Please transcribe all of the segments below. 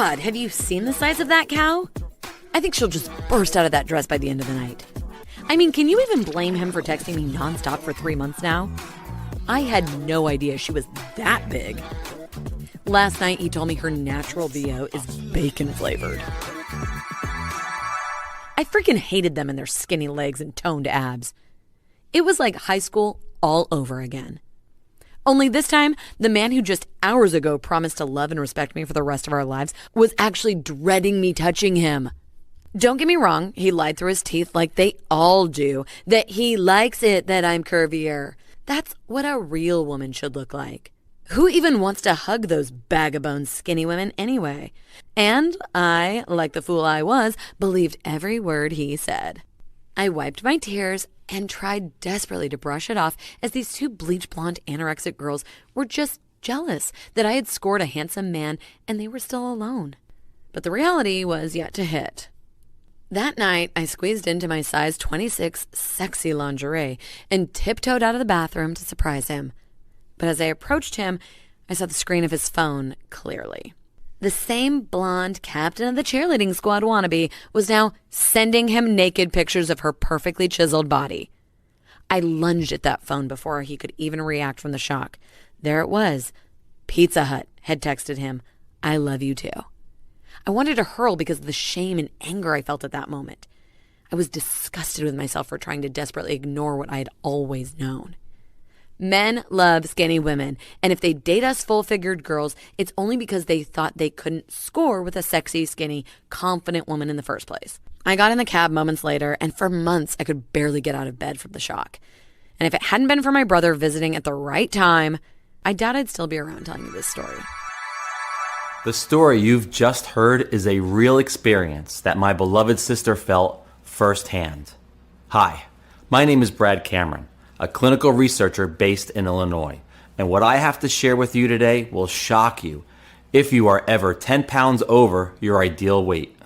God, have you seen the size of that cow? I think she'll just burst out of that dress by the end of the night. I mean, can you even blame him for texting me nonstop for 3 months now? I had no idea she was that big. Last night, he told me her natural VO is bacon flavored. I freaking hated them and their skinny legs and toned abs. It was like high school all over again. Only this time, the man who just hours ago promised to love and respect me for the rest of our lives was actually dreading me touching him. Don't get me wrong, he lied through his teeth like they all do, that he likes it that I'm curvier. That's what a real woman should look like. Who even wants to hug those bag-of-bones skinny women anyway? And I, like the fool I was, believed every word he said. I wiped my tears and tried desperately to brush it off as these two bleach blonde anorexic girls were just jealous that I had scored a handsome man and they were still alone. But the reality was yet to hit. That night, I squeezed into my size 26 sexy lingerie and tiptoed out of the bathroom to surprise him. But as I approached him, I saw the screen of his phone clearly. The same blonde captain of the cheerleading squad wannabe was now sending him naked pictures of her perfectly chiseled body. I lunged at that phone before he could even react from the shock. There it was. Pizza Hut had texted him, "I love you too." I wanted to hurl because of the shame and anger I felt at that moment. I was disgusted with myself for trying to desperately ignore what I had always known. Men love skinny women, and if they date us full-figured girls, it's only because they thought they couldn't score with a sexy, skinny, confident woman in the first place. I got in the cab moments later, and for months I could barely get out of bed from the shock. And if it hadn't been for my brother visiting at the right time, I doubt I'd still be around telling you this story. The story you've just heard is a real experience that my beloved sister felt firsthand. Hi, my name is Brad Cameron, a clinical researcher based in Illinois, and what I have to share with you today will shock you if you are ever 10 pounds over your ideal weight.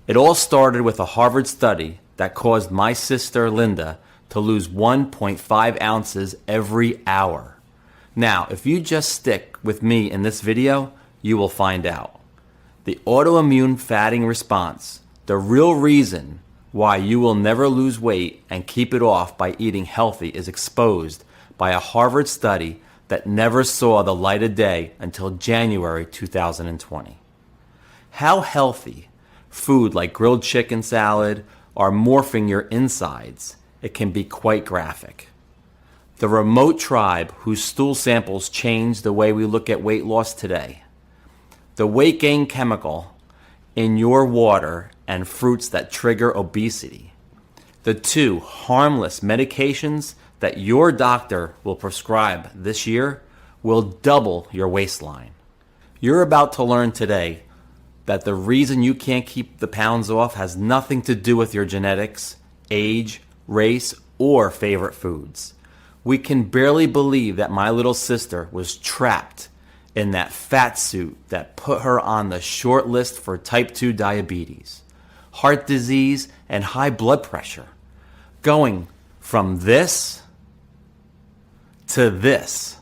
It all started with a Harvard study that caused my sister Linda to lose 1.5 ounces every hour. Now, if you just stick with me in this video, you will find out. The autoimmune fatting response, the real reason why you will never lose weight and keep it off by eating healthy, is exposed by a Harvard study that never saw the light of day until January 2020. How healthy food like grilled chicken salad are morphing your insides, it can be quite graphic. The remote tribe whose stool samples change the way we look at weight loss today. The weight gain chemical in your water and fruits that trigger obesity. The two harmless medications that your doctor will prescribe this year will double your waistline. You're about to learn today that the reason you can't keep the pounds off has nothing to do with your genetics, age, race, or favorite foods. We can barely believe that my little sister was trapped in that fat suit that put her on the short list for type 2 diabetes, heart disease, and high blood pressure. Going from this to this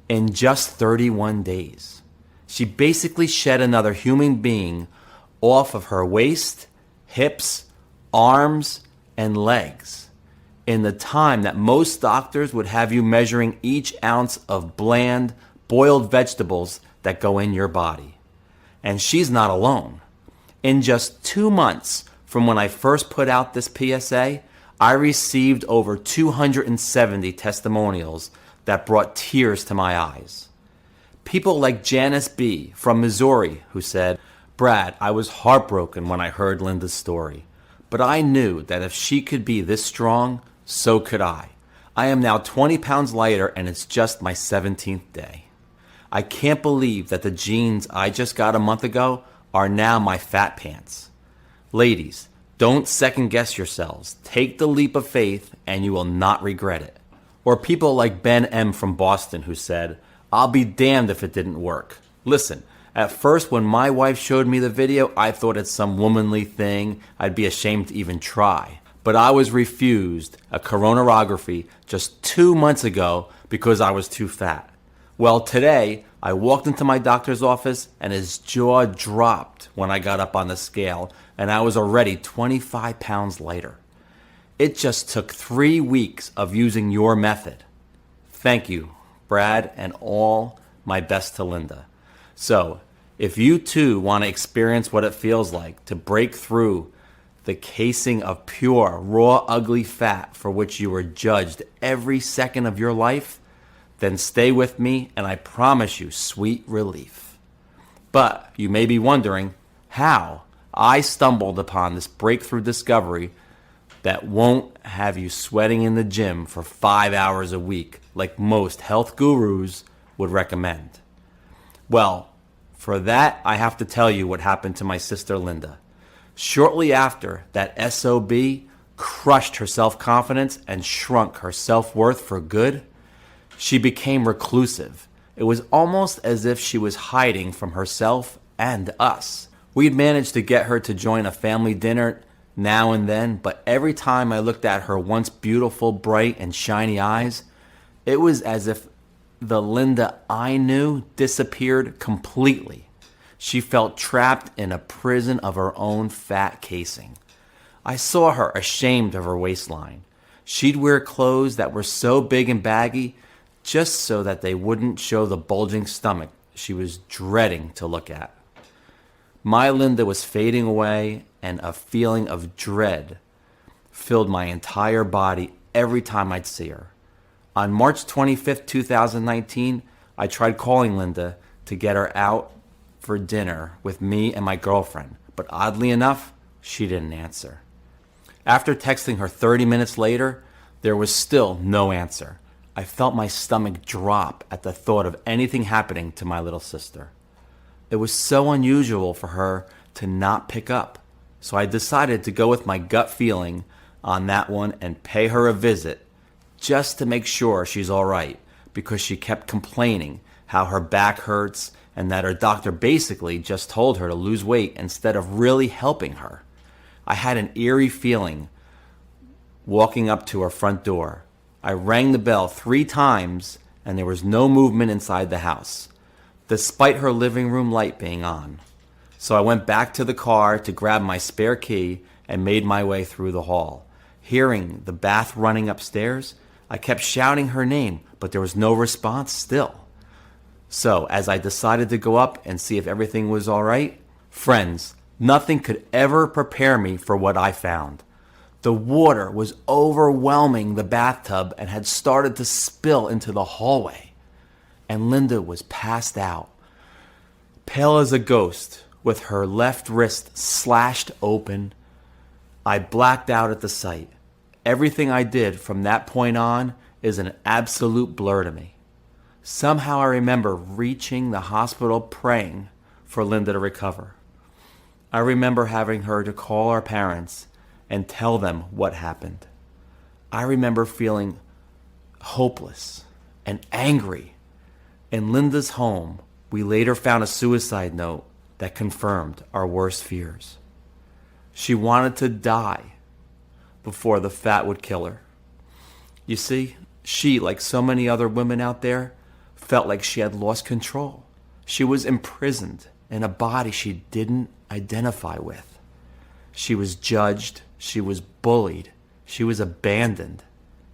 in just 31 days. She basically shed another human being off of her waist, hips, arms, and legs in the time that most doctors would have you measuring each ounce of bland, boiled vegetables that go in your body. And she's not alone. In just 2 months from when I first put out this PSA, I received over 270 testimonials that brought tears to my eyes. People like Janice B. from Missouri who said, "Brad, I was heartbroken when I heard Linda's story, but I knew that if she could be this strong, so could I. I am now 20 pounds lighter and it's just my 17th day. I can't believe that the jeans I just got a month ago are now my fat pants." Ladies, don't second guess yourselves. Take the leap of faith and you will not regret it. Or people like Ben M. from Boston who said, "I'll be damned if it didn't work." Listen, at first when my wife showed me the video, I thought it's some womanly thing I'd be ashamed to even try. But I was refused a coronarography just 2 months ago because I was too fat. Well, today I walked into my doctor's office and his jaw dropped when I got up on the scale, and I was already 25 pounds lighter. It just took 3 weeks of using your method. Thank you, Brad, and all my best to Linda. So, if you too want to experience what it feels like to break through the casing of pure, raw, ugly fat for which you were judged every second of your life, then stay with me and I promise you sweet relief. But you may be wondering how I stumbled upon this breakthrough discovery that won't have you sweating in the gym for 5 hours a week like most health gurus would recommend. Well, for that, I have to tell you what happened to my sister Linda. Shortly after, that SOB crushed her self-confidence and shrunk her self-worth for good. She became reclusive. It was almost as if she was hiding from herself and us. We'd managed to get her to join a family dinner now and then, but every time I looked at her once beautiful, bright, and shiny eyes, it was as if the Linda I knew disappeared completely. She felt trapped in a prison of her own fat casing. I saw her ashamed of her waistline. She'd wear clothes that were so big and baggy just so that they wouldn't show the bulging stomach she was dreading to look at. My Linda was fading away, and a feeling of dread filled my entire body every time I'd see her. On March 25th, 2019, I tried calling Linda to get her out for dinner with me and my girlfriend, but oddly enough, she didn't answer. After texting her 30 minutes later, there was still no answer. I felt my stomach drop at the thought of anything happening to my little sister. It was so unusual for her to not pick up, so I decided to go with my gut feeling on that one and pay her a visit just to make sure she's all right, because she kept complaining how her back hurts and that her doctor basically just told her to lose weight instead of really helping her. I had an eerie feeling walking up to her front door. I rang the bell 3 times and there was no movement inside the house, despite her living room light being on. So I went back to the car to grab my spare key and made my way through the hall. Hearing the bath running upstairs, I kept shouting her name, but there was no response still. So as I decided to go up and see if everything was all right, friends, nothing could ever prepare me for what I found. The water was overwhelming the bathtub and had started to spill into the hallway. And Linda was passed out, pale as a ghost, with her left wrist slashed open. I blacked out at the sight. Everything I did from that point on is an absolute blur to me. Somehow I remember reaching the hospital praying for Linda to recover. I remember having her to call our parents and tell them what happened. I remember feeling hopeless and angry. In Linda's home, we later found a suicide note that confirmed our worst fears. She wanted to die before the fat would kill her. You see, she, like so many other women out there, felt like she had lost control. She was imprisoned in a body she didn't identify with. She was judged, she was bullied, she was abandoned,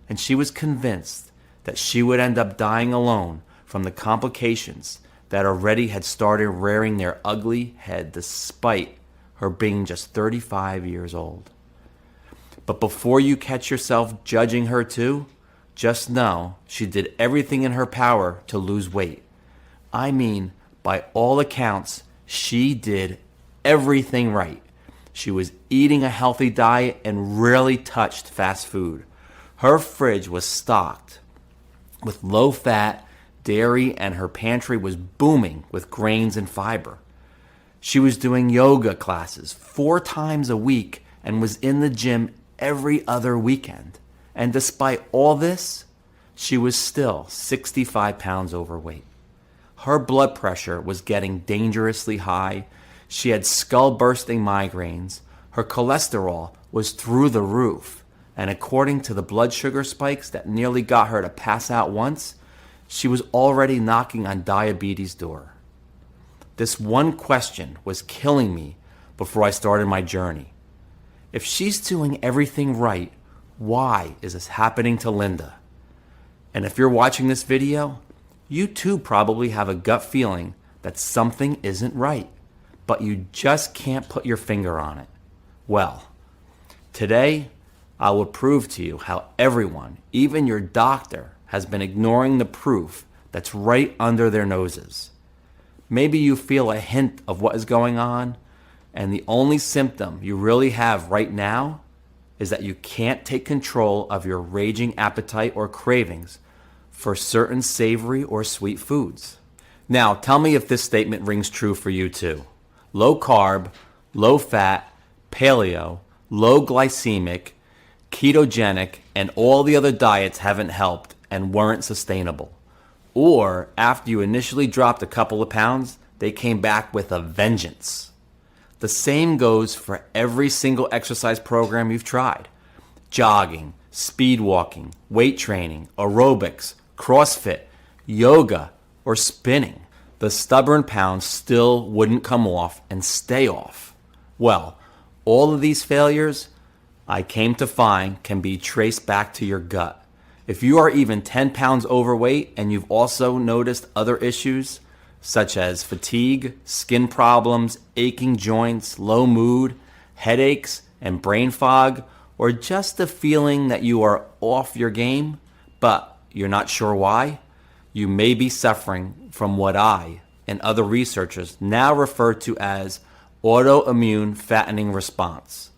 and she was convinced that she would end up dying alone from the complications that already had started rearing their ugly head despite her being just 35 years old. But before you catch yourself judging her too, just know she did everything in her power to lose weight. I mean, by all accounts, she did everything right. She was eating a healthy diet and rarely touched fast food. Her fridge was stocked with low-fat dairy and her pantry was booming with grains and fiber. She was doing yoga classes 4 times a week and was in the gym every other weekend. And despite all this, she was still 65 pounds overweight. Her blood pressure was getting dangerously high. She had skull-bursting migraines. Her cholesterol was through the roof. And according to the blood sugar spikes that nearly got her to pass out once, she was already knocking on diabetes' door. This one question was killing me before I started my journey. If she's doing everything right, why is this happening to Linda? And if you're watching this video, you too probably have a gut feeling that something isn't right, but you just can't put your finger on it. Well, today I will prove to you how everyone, even your doctor, has been ignoring the proof that's right under their noses. Maybe you feel a hint of what is going on, and the only symptom you really have right now is that you can't take control of your raging appetite or cravings for certain savory or sweet foods. Now, tell me if this statement rings true for you too. Low carb, low fat, paleo, low glycemic, ketogenic, and all the other diets haven't helped and weren't sustainable. Or after you initially dropped a couple of pounds, they came back with a vengeance. The same goes for every single exercise program you've tried. Jogging, speed walking, weight training, aerobics, CrossFit, yoga, or spinning. The stubborn pounds still wouldn't come off and stay off. Well, all of these failures, I came to find, can be traced back to your gut. If you are even 10 pounds overweight and you've also noticed other issues, such as fatigue, skin problems, aching joints, low mood, headaches, and brain fog, or just the feeling that you are off your game, but you're not sure why, you may be suffering from what I and other researchers now refer to as autoimmune fattening response.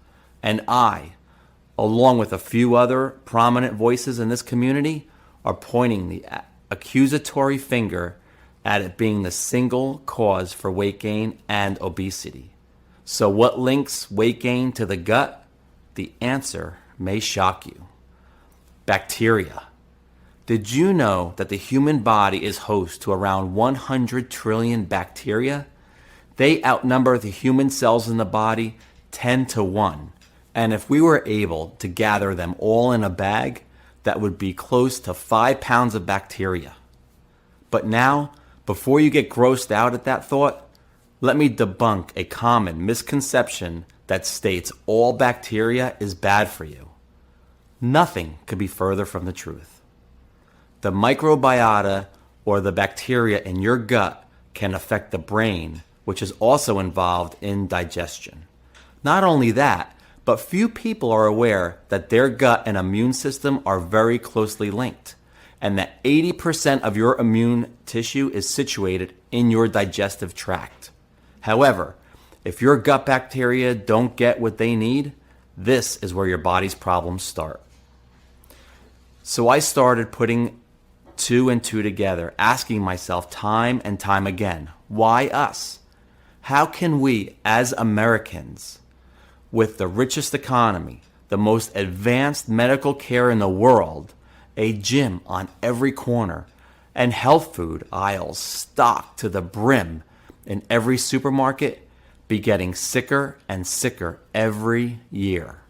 And I, along with a few other prominent voices in this community, are pointing the accusatory finger at it being the single cause for weight gain and obesity. So what links weight gain to the gut? The answer may shock you. Bacteria. Did you know that the human body is host to around 100 trillion bacteria? They outnumber the human cells in the body 10 to 1. And if we were able to gather them all in a bag, that would be close to 5 pounds of bacteria. But now, before you get grossed out at that thought, let me debunk a common misconception that states all bacteria is bad for you. Nothing could be further from the truth. The microbiota, or the bacteria in your gut, can affect the brain, which is also involved in digestion. Not only that, but few people are aware that their gut and immune system are very closely linked, and that 80% of your immune tissue is situated in your digestive tract. However, if your gut bacteria don't get what they need, this is where your body's problems start. So I started putting 2 and 2 together, asking myself time and time again, why us? How can we, as Americans, with the richest economy, the most advanced medical care in the world, a gym on every corner, and health food aisles stocked to the brim in every supermarket, be getting sicker and sicker every year?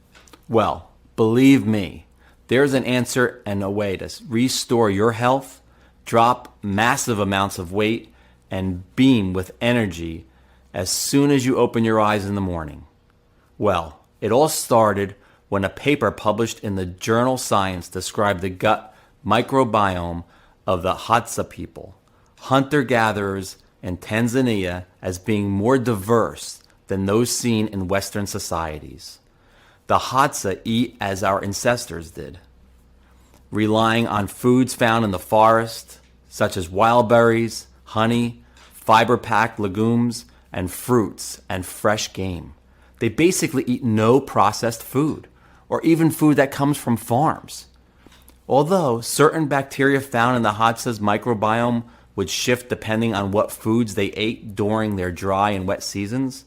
Well, believe me, there's an answer and a way to restore your health, drop massive amounts of weight, and beam with energy as soon as you open your eyes in the morning. Well, it all started when a paper published in the journal Science described the gut microbiome of the Hadza people, hunter-gatherers in Tanzania, as being more diverse than those seen in Western societies. The Hadza eat as our ancestors did, relying on foods found in the forest, such as wild berries, honey, fiber-packed legumes, and fruits and fresh game. They basically eat no processed food, or even food that comes from farms. Although certain bacteria found in the Hadza's microbiome would shift depending on what foods they ate during their dry and wet seasons,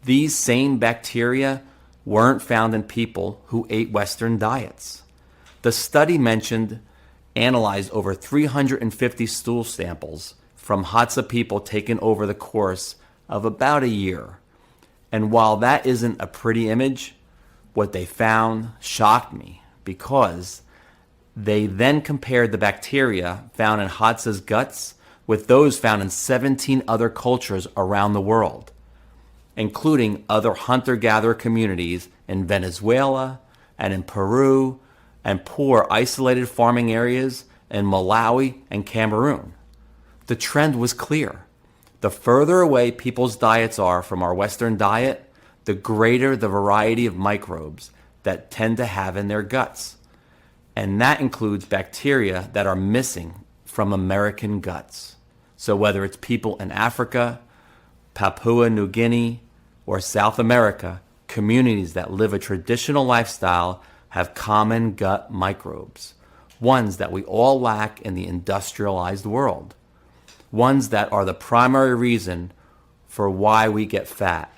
these same bacteria weren't found in people who ate Western diets. The study mentioned analyzed over 350 stool samples from Hadza people taken over the course of about a year. And while that isn't a pretty image, what they found shocked me, because They then compared the bacteria found in Hadza's guts with those found in 17 other cultures around the world, including other hunter-gatherer communities in Venezuela and in Peru and poor isolated farming areas in Malawi and Cameroon. The trend was clear. The further away people's diets are from our Western diet, the greater the variety of microbes that tend to have in their guts. And that includes bacteria that are missing from American guts. So whether it's people in Africa, Papua New Guinea, or South America, communities that live a traditional lifestyle have common gut microbes, ones that we all lack in the industrialized world, ones that are the primary reason for why we get fat.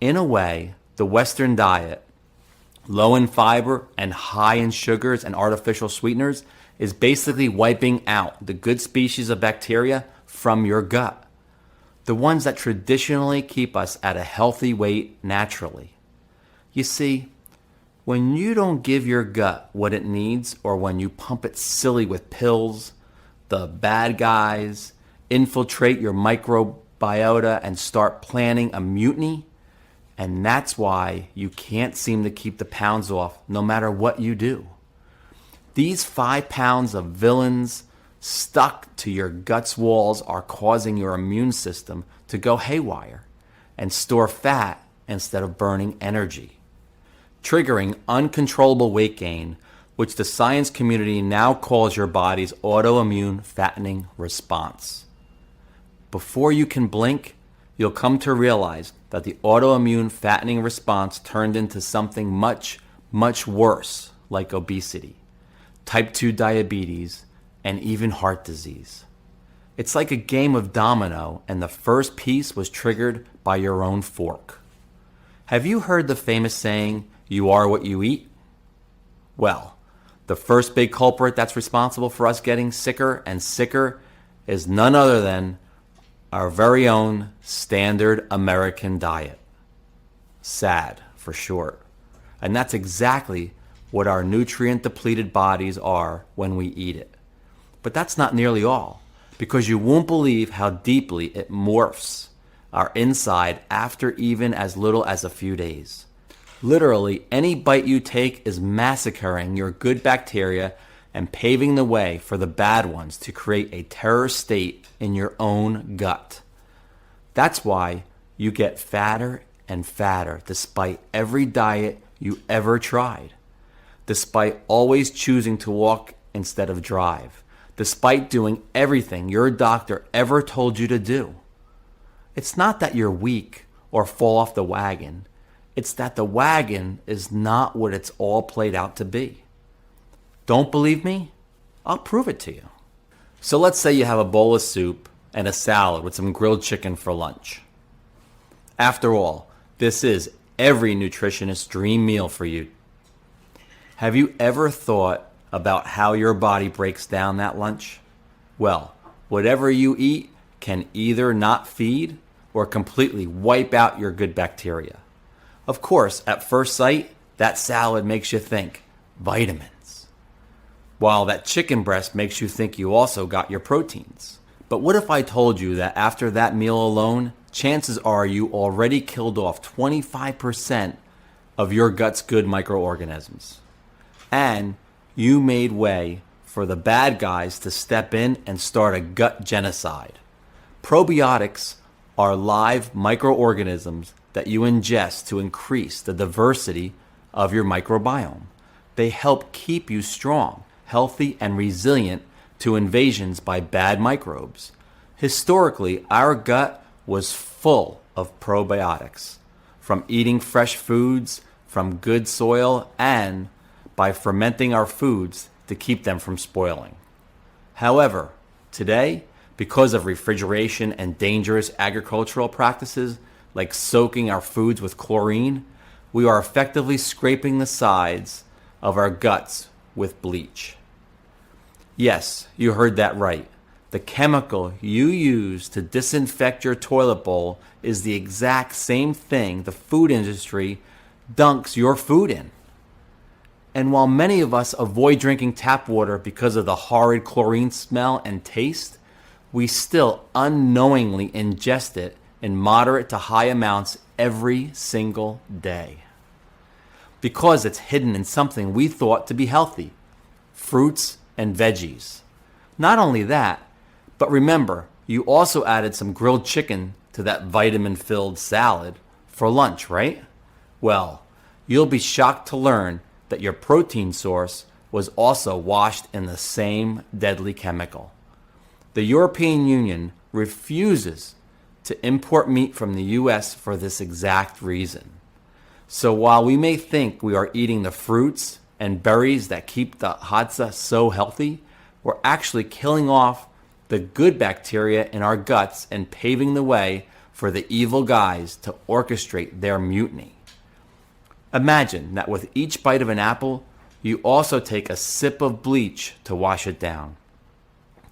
In a way, the Western diet, low in fiber and high in sugars and artificial sweeteners, is basically wiping out the good species of bacteria from your gut, the ones that traditionally keep us at a healthy weight naturally. You see, when you don't give your gut what it needs, or when you pump it silly with pills, the bad guys infiltrate your microbiota and start planning a mutiny. And that's why you can't seem to keep the pounds off no matter what you do. These 5 pounds of villains stuck to your gut's walls are causing your immune system to go haywire and store fat instead of burning energy, triggering uncontrollable weight gain, which the science community now calls your body's autoimmune fattening response. Before you can blink, you'll come to realize that the autoimmune fattening response turned into something much, much worse, like obesity, type 2 diabetes, and even heart disease. It's like a game of domino, and the first piece was triggered by your own fork. Have you heard the famous saying, "You are what you eat"? Well, the first big culprit that's responsible for us getting sicker and sicker is none other than our very own standard American diet. SAD for short. And that's exactly what our nutrient-depleted bodies are when we eat it. But that's not nearly all, because you won't believe how deeply it morphs our inside after even as little as a few days. Literally, any bite you take is massacring your good bacteria and paving the way for the bad ones to create a terror state in your own gut. That's why you get fatter and fatter despite every diet you ever tried, despite always choosing to walk instead of drive, despite doing everything your doctor ever told you to do. It's not that you're weak or fall off the wagon. It's that the wagon is not what it's all played out to be. Don't believe me? I'll prove it to you. So let's say you have a bowl of soup and a salad with some grilled chicken for lunch. After all, this is every nutritionist's dream meal for you. Have you ever thought about how your body breaks down that lunch? Well, whatever you eat can either not feed or completely wipe out your good bacteria. Of course, at first sight, that salad makes you think vitamins, while that chicken breast makes you think you also got your proteins. But what if I told you that after that meal alone, chances are you already killed off 25% of your gut's good microorganisms, and you made way for the bad guys to step in and start a gut genocide? Probiotics are live microorganisms that you ingest to increase the diversity of your microbiome. They help keep you strong, healthy, and resilient to invasions by bad microbes. Historically, our gut was full of probiotics, from eating fresh foods, from good soil, and by fermenting our foods to keep them from spoiling. However, today, because of refrigeration and dangerous agricultural practices like soaking our foods with chlorine, we are effectively scraping the sides of our guts with bleach. Yes, you heard that right. The chemical you use to disinfect your toilet bowl is the exact same thing the food industry dunks your food in. And while many of us avoid drinking tap water because of the horrid chlorine smell and taste, we still unknowingly ingest it in moderate to high amounts every single day. Because it's hidden in something we thought to be healthy, fruits and veggies. Not only that, but remember, you also added some grilled chicken to that vitamin-filled salad for lunch, right? Well, you'll be shocked to learn that your protein source was also washed in the same deadly chemical. The European Union refuses to import meat from the US for this exact reason. So while we may think we are eating the fruits and berries that keep the hadza so healthy, we're actually killing off the good bacteria in our guts and paving the way for the evil guys to orchestrate their mutiny. Imagine that with each bite of an apple, you also take a sip of bleach to wash it down.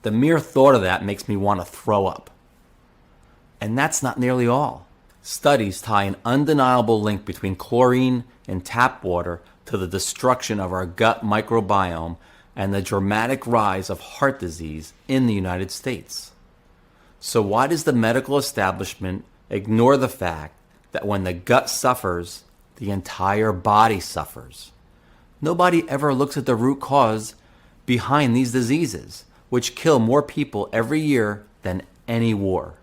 The mere thought of that makes me want to throw up. And that's not nearly all. Studies tie an undeniable link between chlorine in tap water to the destruction of our gut microbiome and the dramatic rise of heart disease in the United States. So why does the medical establishment ignore the fact that when the gut suffers, the entire body suffers? Nobody ever looks at the root cause behind these diseases, which kill more people every year than any war.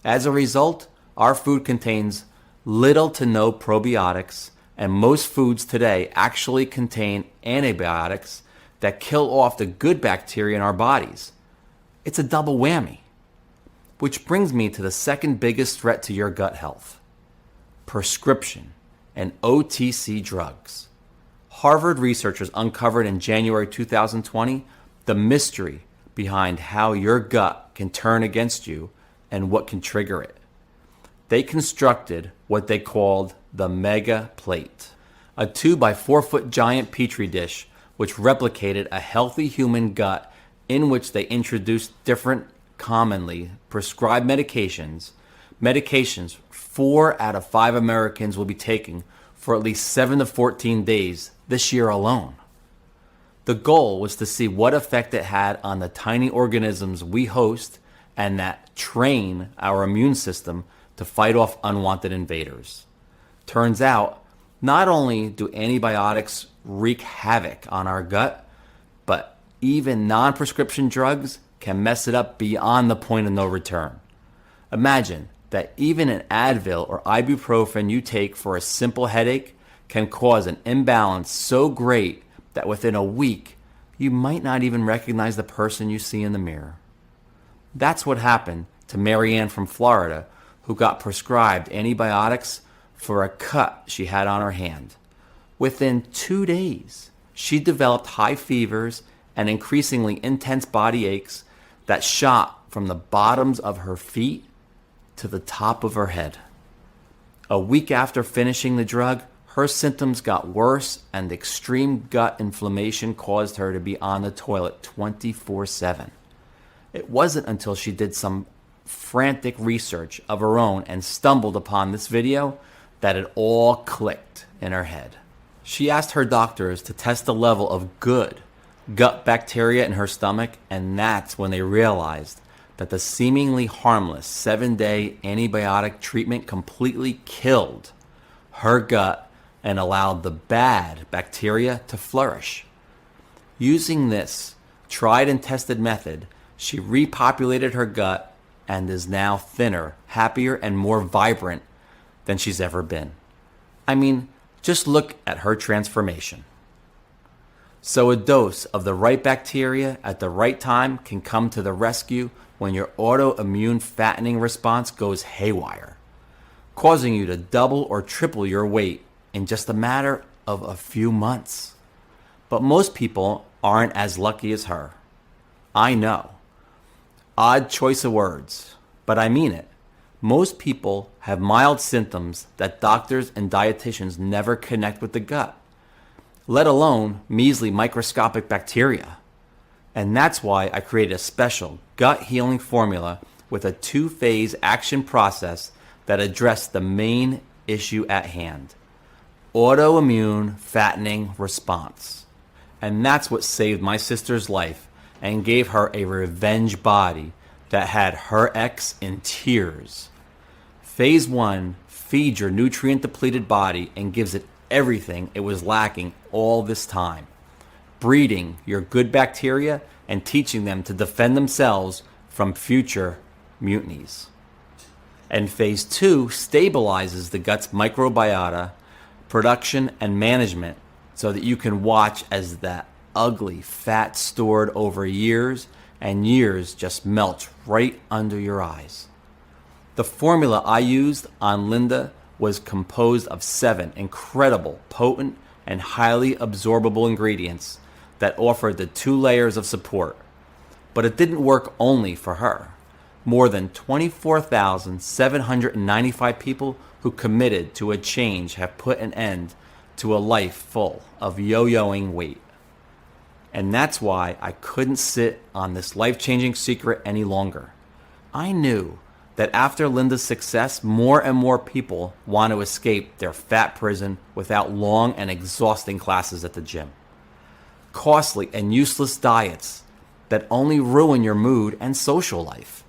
As a result, our food contains little to no probiotics, and most foods today actually contain antibiotics that kill off the good bacteria in our bodies. It's a double whammy. Which brings me to the second biggest threat to your gut health: prescription and OTC drugs. Harvard researchers uncovered in January 2020 the mystery behind how your gut can turn against you and what can trigger it. They constructed what they called the mega plate, a 2 by 4 foot giant petri dish which replicated a healthy human gut, in which they introduced different commonly prescribed medications 4 out of 5 Americans will be taking for at least 7 to 14 days this year alone. The goal was to see what effect it had on the tiny organisms we host and that train our immune system to fight off unwanted invaders. Turns out, not only do antibiotics wreak havoc on our gut, but even non-prescription drugs can mess it up beyond the point of no return. Imagine that even an Advil or ibuprofen you take for a simple headache can cause an imbalance so great that within a week, you might not even recognize the person you see in the mirror. That's what happened to Marianne from Florida, who got prescribed antibiotics for a cut she had on her hand. Within 2 days, she developed high fevers and increasingly intense body aches that shot from the bottoms of her feet to the top of her head. A week after finishing the drug, her symptoms got worse and extreme gut inflammation caused her to be on the toilet 24/7. It wasn't until she did some frantic research of her own and stumbled upon this video that it all clicked in her head. She asked her doctors to test the level of good gut bacteria in her stomach, and that's when they realized that the seemingly harmless 7-day antibiotic treatment completely killed her gut and allowed the bad bacteria to flourish. Using this tried and tested method, she repopulated her gut and is now thinner, happier, and more vibrant than she's ever been. I mean, just look at her transformation. So a dose of the right bacteria at the right time can come to the rescue when your autoimmune fattening response goes haywire, causing you to double or triple your weight in just a matter of a few months. But most people aren't as lucky as her. I know. Odd choice of words, but I mean it. Most people have mild symptoms that doctors and dietitians never connect with the gut, let alone measly microscopic bacteria. And that's why I created a special gut healing formula with a 2-phase action process that addressed the main issue at hand. autoimmune fattening response. And that's what saved my sister's life and gave her a revenge body that had her ex in tears. Phase 1 feeds your nutrient-depleted body and gives it everything it was lacking all this time, breeding your good bacteria and teaching them to defend themselves from future mutinies. And phase 2 stabilizes the gut's microbiota production and management so that you can watch as that ugly fat stored over years and years just melts right under your eyes. The formula I used on Linda was composed of 7 incredible, potent, and highly absorbable ingredients that offered the 2 layers of support. But it didn't work only for her. More than 24,795 people who committed to a change have put an end to a life full of yo-yoing weight. And that's why I couldn't sit on this life-changing secret any longer. I knew that after Linda's success, more and more people want to escape their fat prison without long and exhausting classes at the gym. Costly and useless diets that only ruin your mood and social life,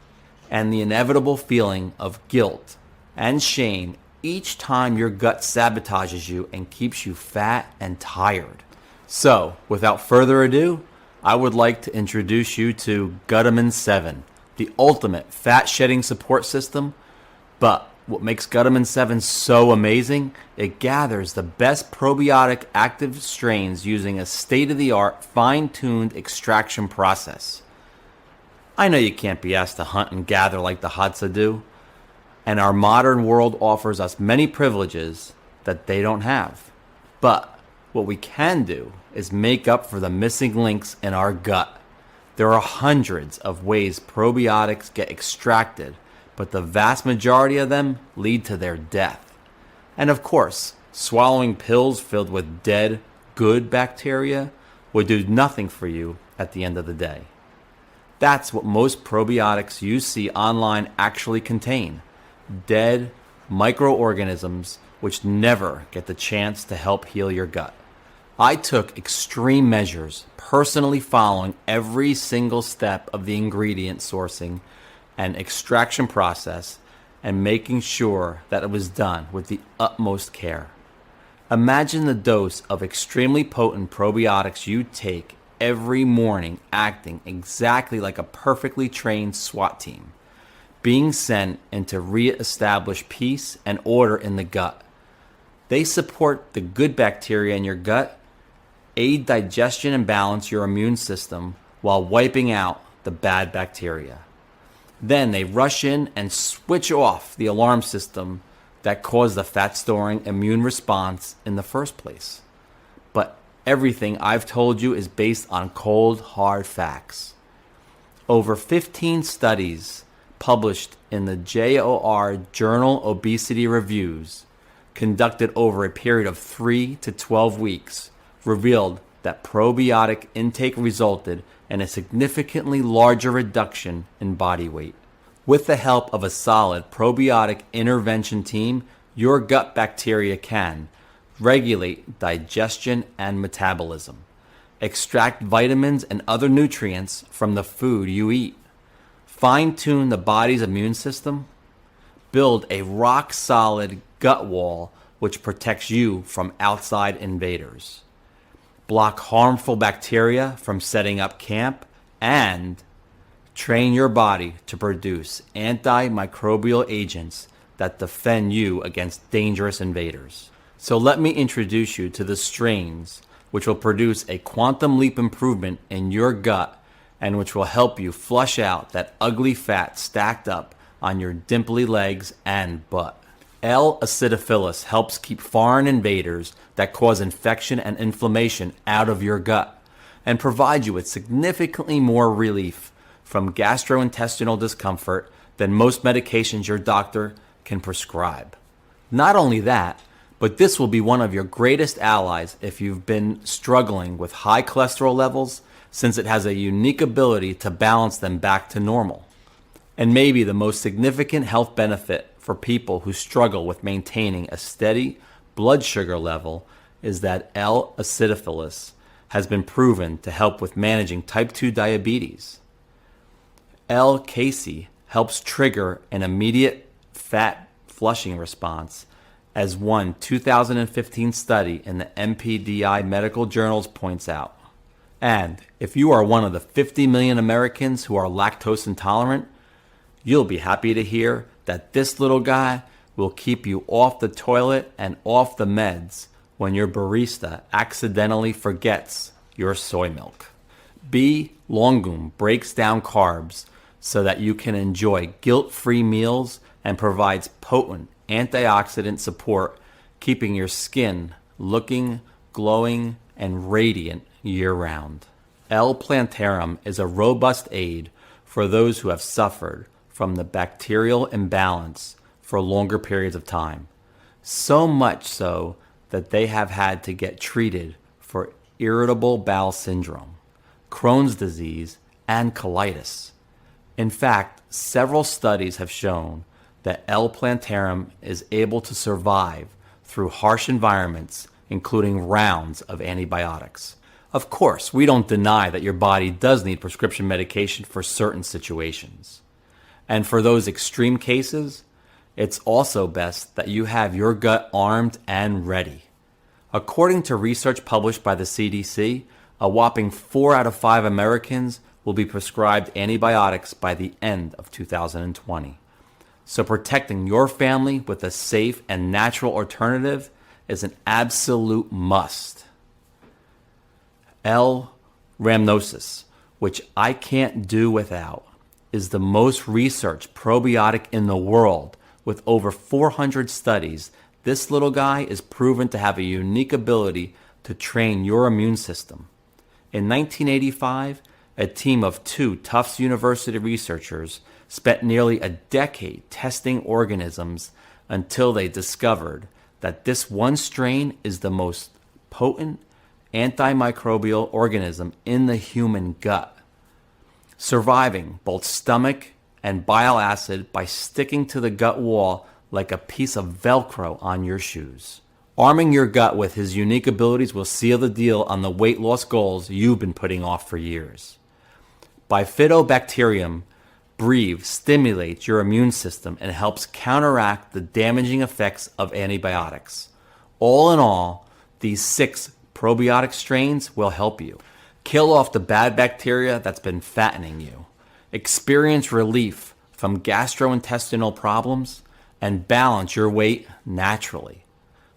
and the inevitable feeling of guilt and shame each time your gut sabotages you and keeps you fat and tired. So, without further ado, I would like to introduce you to Gutamin 7, the ultimate fat-shedding support system. But what makes Gutamin 7 so amazing, it gathers the best probiotic active strains using a state-of-the-art, fine-tuned extraction process. I know you can't be asked to hunt and gather like the Hadza do, and our modern world offers us many privileges that they don't have. But what we can do is make up for the missing links in our gut. There are hundreds of ways probiotics get extracted, but the vast majority of them lead to their death. And of course, swallowing pills filled with dead, good bacteria would do nothing for you at the end of the day. That's what most probiotics you see online actually contain: dead microorganisms which never get the chance to help heal your gut. I took extreme measures, personally following every single step of the ingredient sourcing and extraction process, and making sure that it was done with the utmost care. Imagine the dose of extremely potent probiotics you take every morning, acting exactly like a perfectly trained SWAT team, being sent in to re-establish peace and order in the gut. They support the good bacteria in your gut, aid digestion and balance your immune system while wiping out the bad bacteria. Then they rush in and switch off the alarm system that caused the fat-storing immune response in the first place. But everything I've told you is based on cold, hard facts. Over 15 studies published in the JOR Journal Obesity Reviews, conducted over a period of 3 to 12 weeks, revealed that probiotic intake resulted in a significantly larger reduction in body weight. With the help of a solid probiotic intervention team, your gut bacteria can regulate digestion and metabolism, extract vitamins and other nutrients from the food you eat, fine-tune the body's immune system, build a rock-solid gut wall which protects you from outside invaders, block harmful bacteria from setting up camp, and train your body to produce antimicrobial agents that defend you against dangerous invaders. So let me introduce you to the strains which will produce a quantum leap improvement in your gut and which will help you flush out that ugly fat stacked up on your dimply legs and butt. L-acidophilus helps keep foreign invaders that cause infection and inflammation out of your gut and provide you with significantly more relief from gastrointestinal discomfort than most medications your doctor can prescribe. Not only that, but this will be one of your greatest allies if you've been struggling with high cholesterol levels, since it has a unique ability to balance them back to normal. And maybe the most significant health benefit for people who struggle with maintaining a steady blood sugar level is that L. acidophilus has been proven to help with managing type 2 diabetes. L. casei helps trigger an immediate fat flushing response, as one 2015 study in the MPDI Medical Journals points out. And if you are one of the 50 million Americans who are lactose intolerant, you'll be happy to hear that this little guy will keep you off the toilet and off the meds when your barista accidentally forgets your soy milk. B. longum breaks down carbs so that you can enjoy guilt-free meals and provides potent antioxidant support, keeping your skin looking, glowing, and radiant year-round. L. plantarum is a robust aid for those who have suffered from the bacterial imbalance for longer periods of time, so much so that they have had to get treated for irritable bowel syndrome, Crohn's disease, and colitis. In fact, several studies have shown that L. plantarum is able to survive through harsh environments, including rounds of antibiotics. Of course, we don't deny that your body does need prescription medication for certain situations. And for those extreme cases, it's also best that you have your gut armed and ready. According to research published by the CDC, a whopping 4 out of 5 Americans will be prescribed antibiotics by the end of 2020. So protecting your family with a safe and natural alternative is an absolute must. L. rhamnosus, which I can't do without, is the most researched probiotic in the world. With over 400 studies, this little guy is proven to have a unique ability to train your immune system. In 1985, a team of 2 Tufts University researchers spent nearly a decade testing organisms until they discovered that this one strain is the most potent antimicrobial organism in the human gut, surviving both stomach and bile acid by sticking to the gut wall like a piece of Velcro on your shoes. Arming your gut with his unique abilities will seal the deal on the weight loss goals you've been putting off for years. Bifidobacterium breve stimulates your immune system and helps counteract the damaging effects of antibiotics. All in all, these 6 probiotic strains will help you kill off the bad bacteria that's been fattening you, experience relief from gastrointestinal problems, and balance your weight naturally.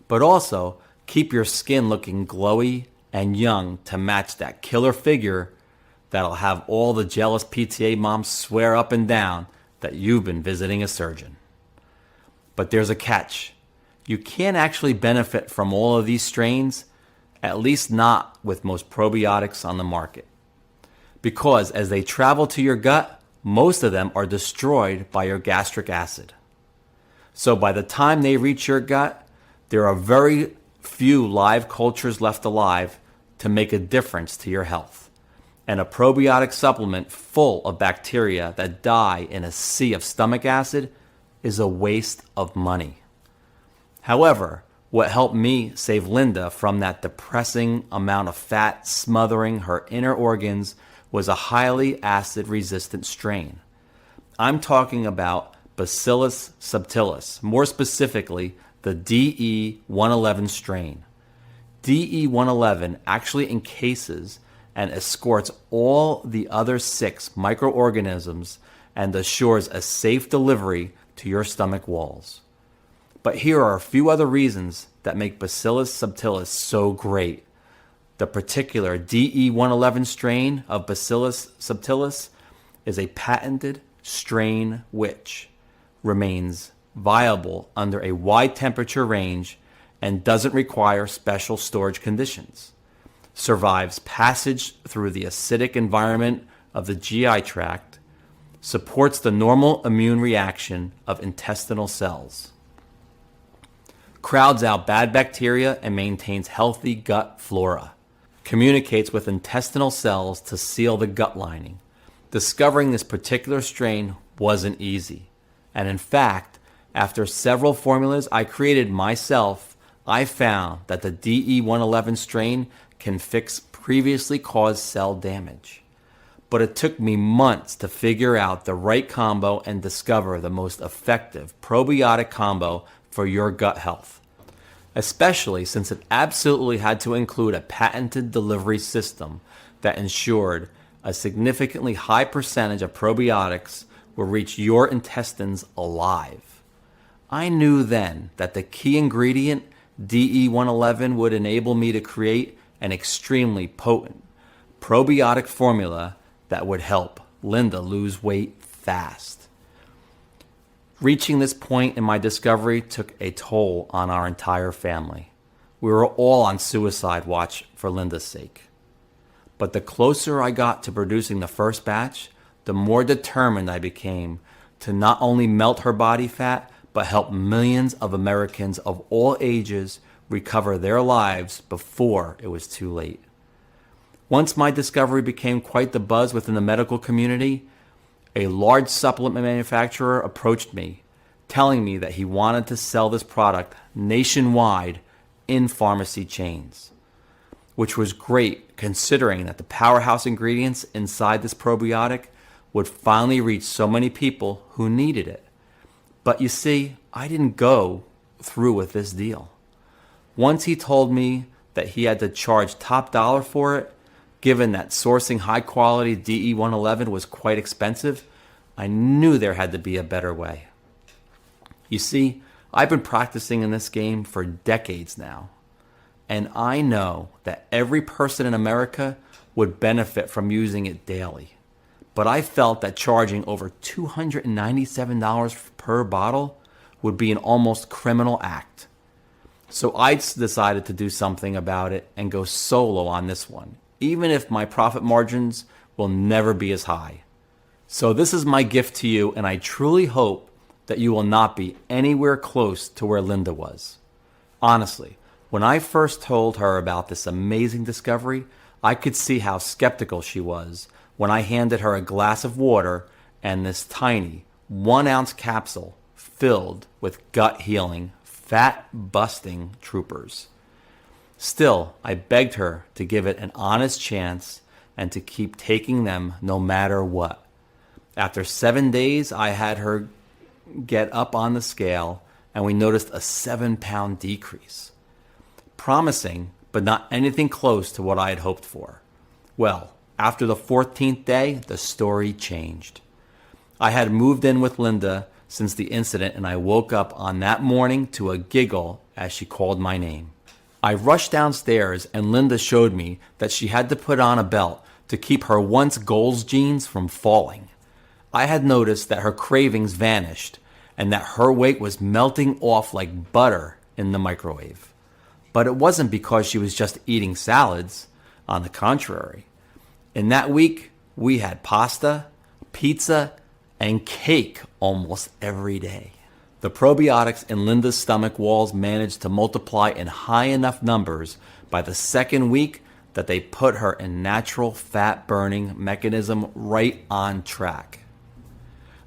But also keep your skin looking glowy and young to match that killer figure that'll have all the jealous PTA moms swear up and down that you've been visiting a surgeon. But there's a catch. You can't actually benefit from all of these strains, at least not with most probiotics on the market. Because as they travel to your gut, most of them are destroyed by your gastric acid. So by the time they reach your gut, there are very few live cultures left alive to make a difference to your health. And a probiotic supplement full of bacteria that die in a sea of stomach acid is a waste of money. However, what helped me save Linda from that depressing amount of fat smothering her inner organs was a highly acid-resistant strain. I'm talking about Bacillus subtilis, more specifically the DE111 strain. DE111 actually encases and escorts all the other 6 microorganisms and assures a safe delivery to your stomach walls. But here are a few other reasons that make Bacillus subtilis so great. The particular DE111 strain of Bacillus subtilis is a patented strain which remains viable under a wide temperature range and doesn't require special storage conditions, survives passage through the acidic environment of the GI tract, supports the normal immune reaction of intestinal cells, crowds out bad bacteria and maintains healthy gut flora, communicates with intestinal cells to seal the gut lining. Discovering this particular strain wasn't easy, and in fact, after several formulas I created myself, I found that the DE111 strain can fix previously caused cell damage. But it took me months to figure out the right combo and discover the most effective probiotic combo for your gut health, especially since it absolutely had to include a patented delivery system that ensured a significantly high percentage of probiotics will reach your intestines alive. I knew then that the key ingredient, DE111, would enable me to create an extremely potent probiotic formula that would help Linda lose weight fast. Reaching this point in my discovery took a toll on our entire family. We were all on suicide watch for Linda's sake. But the closer I got to producing the first batch, the more determined I became to not only melt her body fat, but help millions of Americans of all ages recover their lives before it was too late. Once my discovery became quite the buzz within the medical community, a large supplement manufacturer approached me, telling me that he wanted to sell this product nationwide in pharmacy chains, which was great considering that the powerhouse ingredients inside this probiotic would finally reach so many people who needed it. But you see, I didn't go through with this deal. Once he told me that he had to charge top dollar for it, given that sourcing high-quality DE111 was quite expensive, I knew there had to be a better way. You see, I've been practicing in this game for decades now, and I know that every person in America would benefit from using it daily. But I felt that charging over $297 per bottle would be an almost criminal act. So I decided to do something about it and go solo on this one, even if my profit margins will never be as high. So this is my gift to you, and I truly hope that you will not be anywhere close to where Linda was. Honestly, when I first told her about this amazing discovery, I could see how skeptical she was when I handed her a glass of water and this tiny 1-ounce capsule filled with gut-healing, fat-busting troopers. Still, I begged her to give it an honest chance and to keep taking them no matter what. After 7 days, I had her get up on the scale, and we noticed a 7-pound decrease. Promising, but not anything close to what I had hoped for. Well, after the 14th day, the story changed. I had moved in with Linda since the incident, and I woke up on that morning to a giggle as she called my name. I rushed downstairs, and Linda showed me that she had to put on a belt to keep her once Gold's jeans from falling. I had noticed that her cravings vanished and that her weight was melting off like butter in the microwave. But it wasn't because she was just eating salads. On the contrary. In that week, we had pasta, pizza, and cake almost every day. The probiotics in Linda's stomach walls managed to multiply in high enough numbers by the second week that they put her in natural fat-burning mechanism right on track.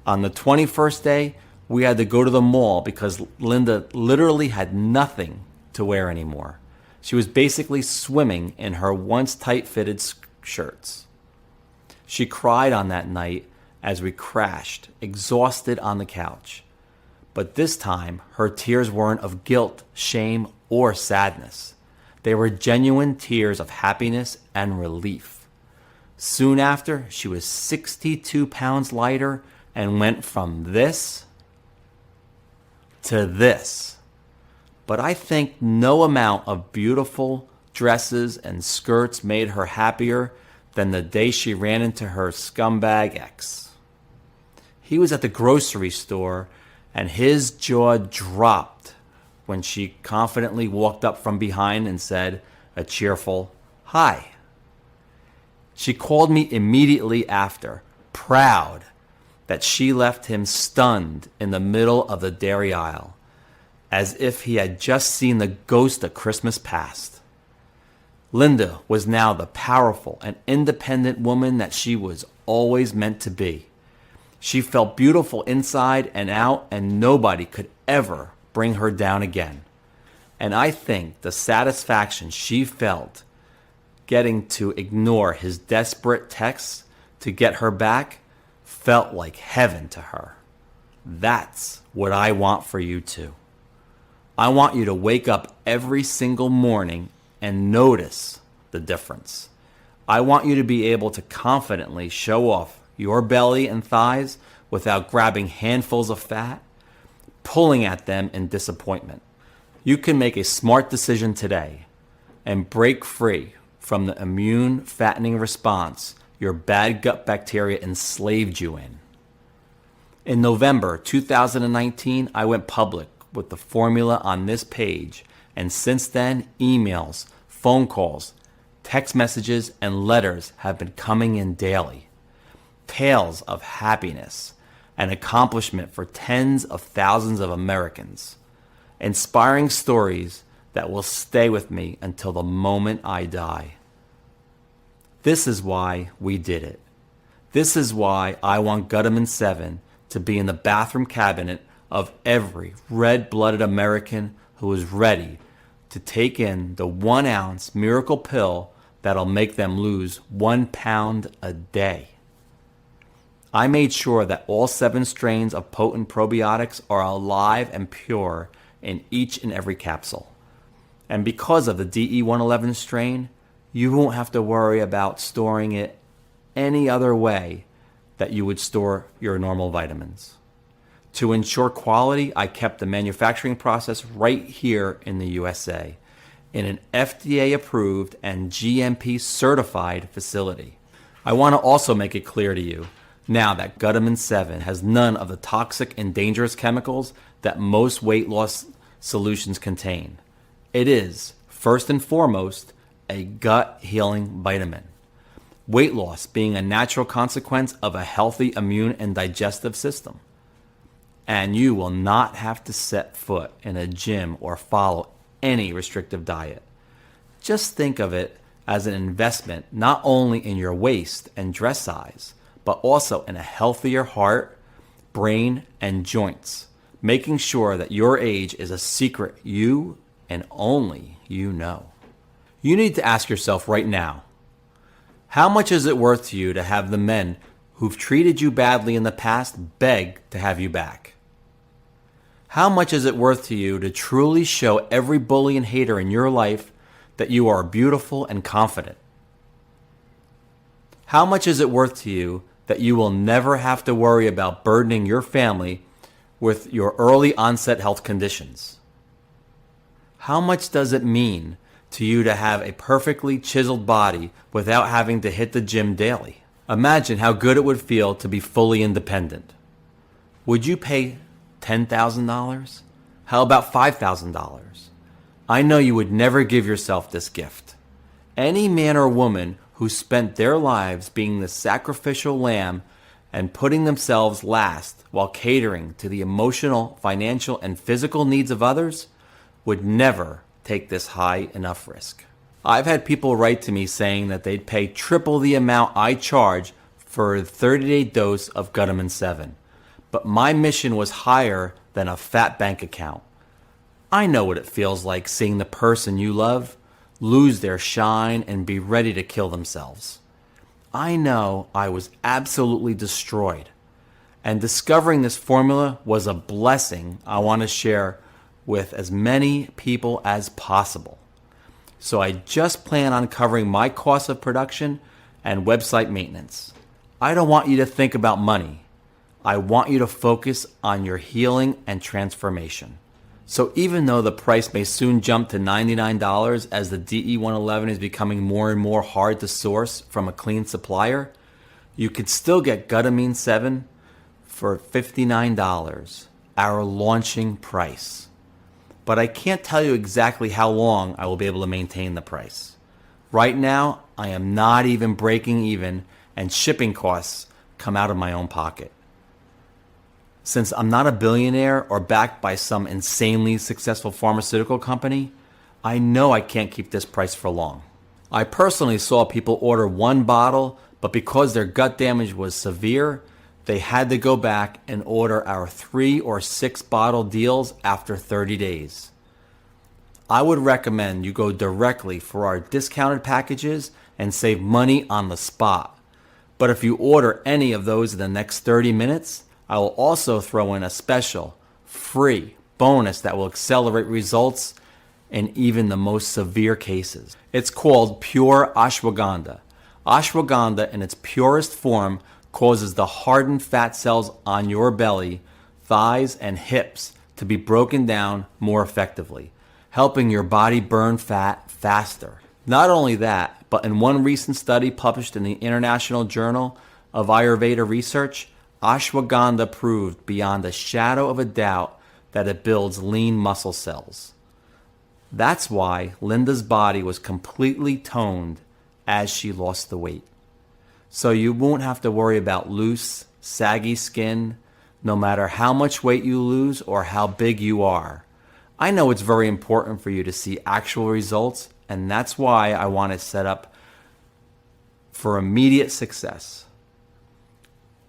On the 21st day, we had to go to the mall because Linda literally had nothing to wear anymore. She was basically swimming in her once tight-fitted shirts. She cried on that night as we crashed, exhausted on the couch. But this time, her tears weren't of guilt, shame, or sadness. They were genuine tears of happiness and relief. Soon after, she was 62 pounds lighter and went from this to this. But I think no amount of beautiful dresses and skirts made her happier than the day she ran into her scumbag ex. He was at the grocery store, and his jaw dropped when she confidently walked up from behind and said a cheerful, "Hi." She called me immediately after, proud that she left him stunned in the middle of the dairy aisle, as if he had just seen the ghost of Christmas past. Linda was now the powerful and independent woman that she was always meant to be. She felt beautiful inside and out, and nobody could ever bring her down again. And I think the satisfaction she felt getting to ignore his desperate texts to get her back felt like heaven to her. That's what I want for you too. I want you to wake up every single morning and notice the difference. I want you to be able to confidently show off your belly and thighs without grabbing handfuls of fat, pulling at them in disappointment. You can make a smart decision today and break free from the immune fattening response your bad gut bacteria enslaved you in. In November 2019, I went public with the formula on this page, and since then, emails, phone calls, text messages, and letters have been coming in daily. Tales of happiness and accomplishment for tens of thousands of Americans. Inspiring stories that will stay with me until the moment I die. This is why we did it. This is why I want Gutamin 7 to be in the bathroom cabinet of every red-blooded American who is ready to take in the 1 ounce miracle pill that'll make them lose 1 pound a day. I made sure that all 7 strains of potent probiotics are alive and pure in each and every capsule. And because of the DE111 strain, you won't have to worry about storing it any other way that you would store your normal vitamins. To ensure quality, I kept the manufacturing process right here in the USA in an FDA-approved and GMP-certified facility. I want to also make it clear to you now that Gutamin 7 has none of the toxic and dangerous chemicals that most weight loss solutions contain. It is, first and foremost, a gut healing vitamin. Weight loss being a natural consequence of a healthy immune and digestive system. And you will not have to set foot in a gym or follow any restrictive diet. Just think of it as an investment not only in your waist and dress size, but also in a healthier heart, brain, and joints, making sure that your age is a secret you and only you know. You need to ask yourself right now, how much is it worth to you to have the men who've treated you badly in the past beg to have you back? How much is it worth to you to truly show every bully and hater in your life that you are beautiful and confident? How much is it worth to you that you will never have to worry about burdening your family with your early onset health conditions? How much does it mean to you to have a perfectly chiseled body without having to hit the gym daily? Imagine how good it would feel to be fully independent. Would you pay $10,000? How about $5,000? I know you would never give yourself this gift. Any man or woman who spent their lives being the sacrificial lamb and putting themselves last while catering to the emotional, financial, and physical needs of others would never take this high enough risk. I've had people write to me saying that they'd pay triple the amount I charge for a 30-day dose of Gutamin 7. But my mission was higher than a fat bank account. I know what it feels like seeing the person you love lose their shine and be ready to kill themselves. I know I was absolutely destroyed. And discovering this formula was a blessing I want to share with as many people as possible. So I just plan on covering my costs of production and website maintenance. I don't want you to think about money. I want you to focus on your healing and transformation. So even though the price may soon jump to $99 as the DE111 is becoming more and more hard to source from a clean supplier, you could still get Gutamin 7 for $59, our launching price. But I can't tell you exactly how long I will be able to maintain the price. Right now, I am not even breaking even, and shipping costs come out of my own pocket. Since I'm not a billionaire or backed by some insanely successful pharmaceutical company, I know I can't keep this price for long. I personally saw people order 1 bottle, but because their gut damage was severe, they had to go back and order our 3 or 6 bottle deals after 30 days. I would recommend you go directly for our discounted packages and save money on the spot. But if you order any of those in the next 30 minutes, I will also throw in a special, free bonus that will accelerate results in even the most severe cases. It's called Pure Ashwagandha. Ashwagandha in its purest form causes the hardened fat cells on your belly, thighs, and hips to be broken down more effectively, helping your body burn fat faster. Not only that, but in one recent study published in the International Journal of Ayurveda Research, ashwagandha proved beyond a shadow of a doubt that it builds lean muscle cells. That's why Linda's body was completely toned as she lost the weight. So you won't have to worry about loose, saggy skin, no matter how much weight you lose or how big you are. I know it's very important for you to see actual results, and that's why I want it set up for immediate success.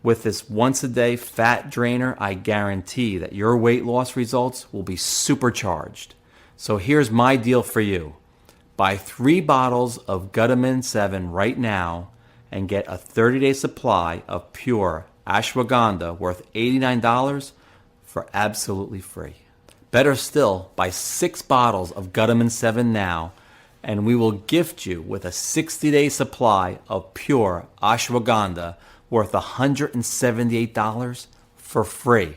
With this once-a-day fat drainer, I guarantee that your weight loss results will be supercharged. So here's my deal for you. Buy 3 bottles of Gutamin 7 right now and get a 30-day supply of pure ashwagandha worth $89 for absolutely free. Better still, buy 6 bottles of Gutamin 7 now, and we will gift you with a 60-day supply of pure ashwagandha worth $178 for free.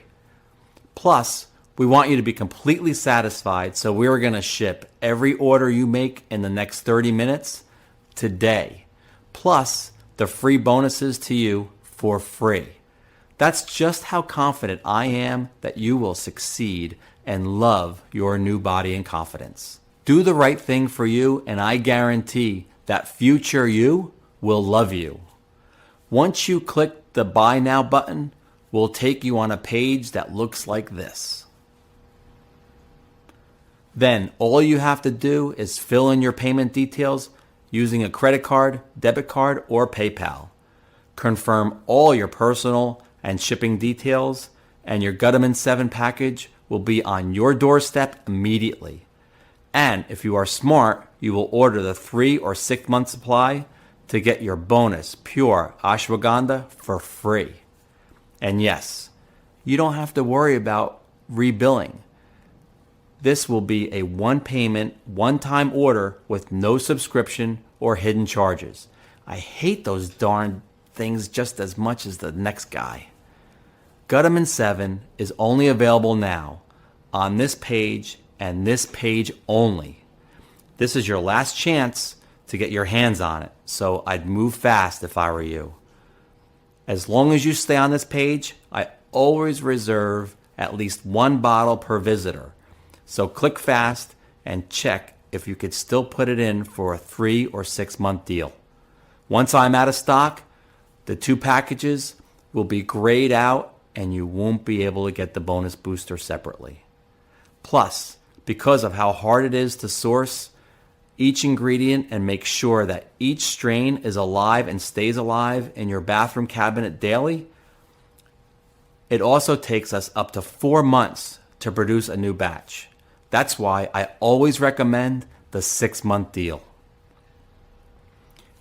Plus, we want you to be completely satisfied, so we're going to ship every order you make in the next 30 minutes today, plus the free bonuses to you for free. That's just how confident I am that you will succeed and love your new body and confidence. Do the right thing for you, and I guarantee that future you will love you. Once you click the Buy Now button, we'll take you on a page that looks like this. Then all you have to do is fill in your payment details using a credit card, debit card, or PayPal. Confirm all your personal and shipping details, and your Gutamin 7 package will be on your doorstep immediately. And if you are smart, you will order the 3 or 6 month supply to get your bonus pure ashwagandha for free. And yes, you don't have to worry about rebilling. This will be a one payment, one-time order with no subscription or hidden charges. I hate those darn things just as much as the next guy. Gutamin 7 is only available now on this page and this page only. This is your last chance to get your hands on it, so I'd move fast if I were you. As long as you stay on this page, I always reserve at least 1 bottle per visitor. So click fast and check if you could still put it in for a 3 or 6 month deal. Once I'm out of stock, the 2 packages will be grayed out and you won't be able to get the bonus booster separately. Plus, because of how hard it is to source each ingredient and make sure that each strain is alive and stays alive in your bathroom cabinet daily, it also takes us up to 4 months to produce a new batch. That's why I always recommend the 6-month deal.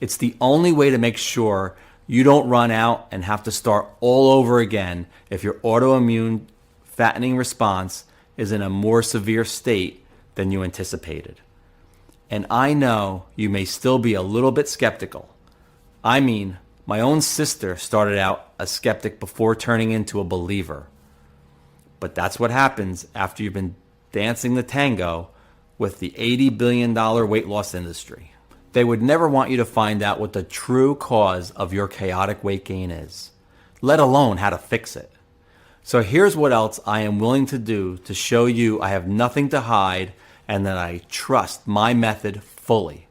It's the only way to make sure you don't run out and have to start all over again if your autoimmune fattening response is in a more severe state than you anticipated. And I know you may still be a little bit skeptical. I mean, my own sister started out a skeptic before turning into a believer. But that's what happens after you've been dancing the tango with the $80 billion weight loss industry. They would never want you to find out what the true cause of your chaotic weight gain is, let alone how to fix it. So here's what else I am willing to do to show you I have nothing to hide and that I trust my method fully.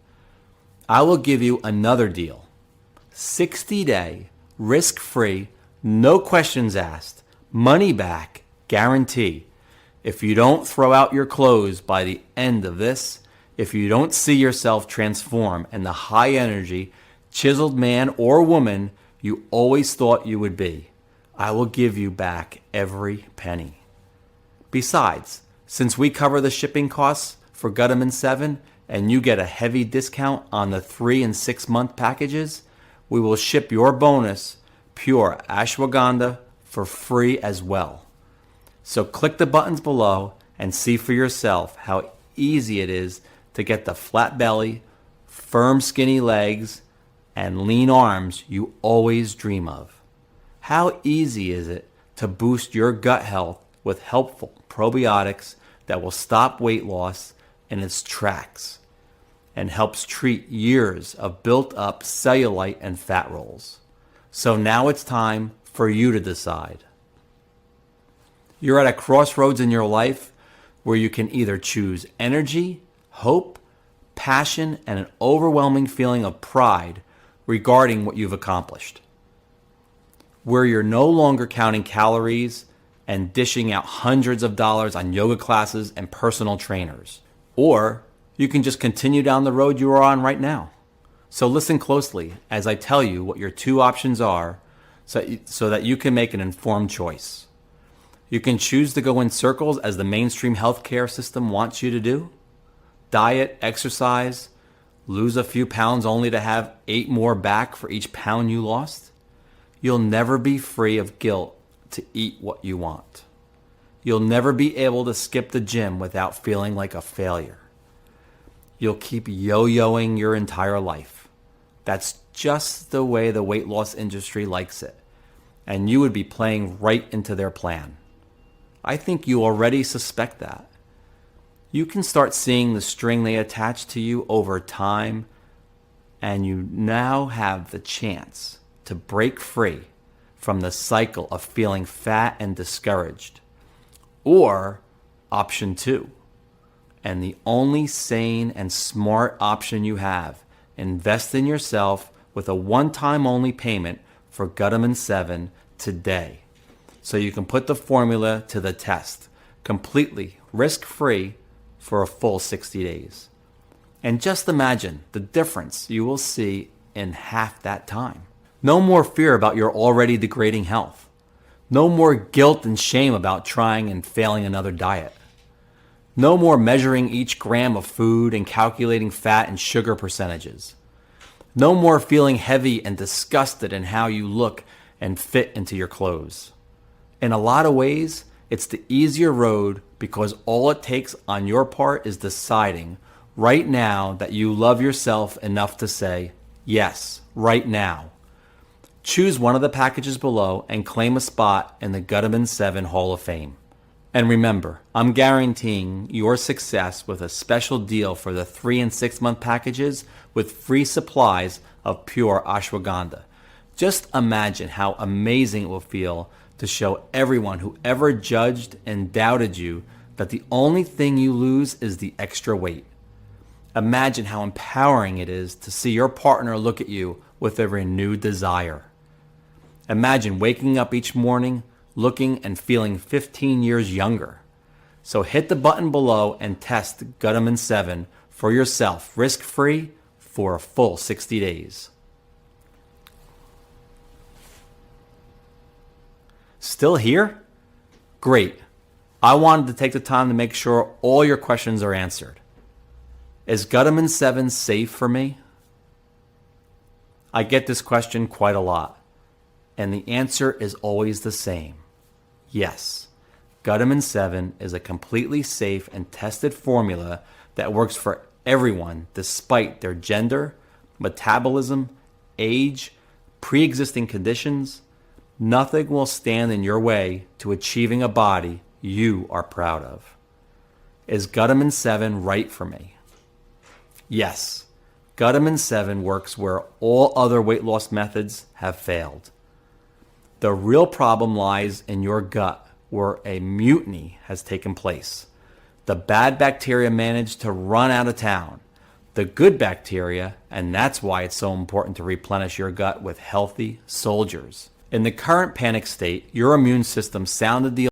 I will give you another deal. 60-day, risk-free, no questions asked, money back, guarantee. If you don't throw out your clothes by the end of this, if you don't see yourself transform in the high energy, chiseled man or woman you always thought you would be, I will give you back every penny. Besides, since we cover the shipping costs for Gutamin 7 and you get a heavy discount on the 3 and 6 month packages, we will ship your bonus pure ashwagandha for free as well. So click the buttons below and see for yourself how easy it is to get the flat belly, firm skinny legs, and lean arms you always dream of. How easy is it to boost your gut health with helpful probiotics that will stop weight loss in its tracks and helps treat years of built-up cellulite and fat rolls. So now it's time for you to decide. You're at a crossroads in your life where you can either choose energy, hope, passion, and an overwhelming feeling of pride regarding what you've accomplished. Where you're no longer counting calories and dishing out hundreds of dollars on yoga classes and personal trainers. Or you can just continue down the road you are on right now. So listen closely as I tell you what your two options are so that you can make an informed choice. You can choose to go in circles as the mainstream healthcare system wants you to do. Diet, exercise, lose a few pounds only to have 8 more back for each pound you lost. You'll never be free of guilt to eat what you want. You'll never be able to skip the gym without feeling like a failure. You'll keep yo-yoing your entire life. That's just the way the weight loss industry likes it, and you would be playing right into their plan. I think you already suspect that. You can start seeing the string they attach to you over time, and you now have the chance to break free from the cycle of feeling fat and discouraged. Or option 2, and the only sane and smart option you have, invest in yourself with a one-time only payment for Gutamin 7 today, so you can put the formula to the test, completely risk-free for a full 60 days. And just imagine the difference you will see in half that time. No more fear about your already degrading health. No more guilt and shame about trying and failing another diet. No more measuring each gram of food and calculating fat and sugar percentages. No more feeling heavy and disgusted in how you look and fit into your clothes. In a lot of ways, it's the easier road because all it takes on your part is deciding right now that you love yourself enough to say, yes, right now. Choose one of the packages below and claim a spot in the Gutamin 7 Hall of Fame. And remember, I'm guaranteeing your success with a special deal for the 3 and 6 month packages with free supplies of pure ashwagandha. Just imagine how amazing it will feel to show everyone who ever judged and doubted you that the only thing you lose is the extra weight. Imagine how empowering it is to see your partner look at you with a renewed desire. Imagine waking up each morning looking and feeling 15 years younger. So hit the button below and test Gutamin 7 for yourself, risk-free, for a full 60 days. Still here? Great. I wanted to take the time to make sure all your questions are answered. Is Gutamin 7 safe for me? I get this question quite a lot, and the answer is always the same. Yes, Gutamin 7 is a completely safe and tested formula that works for everyone despite their gender, metabolism, age, pre-existing conditions. Nothing will stand in your way to achieving a body you are proud of. Is Gutamin 7 right for me? Yes, Gutamin 7 works where all other weight loss methods have failed. The real problem lies in your gut, where a mutiny has taken place. The bad bacteria managed to run out of town. The good bacteria, and that's why it's so important to replenish your gut with healthy soldiers. In the current panic state, your immune system sounded the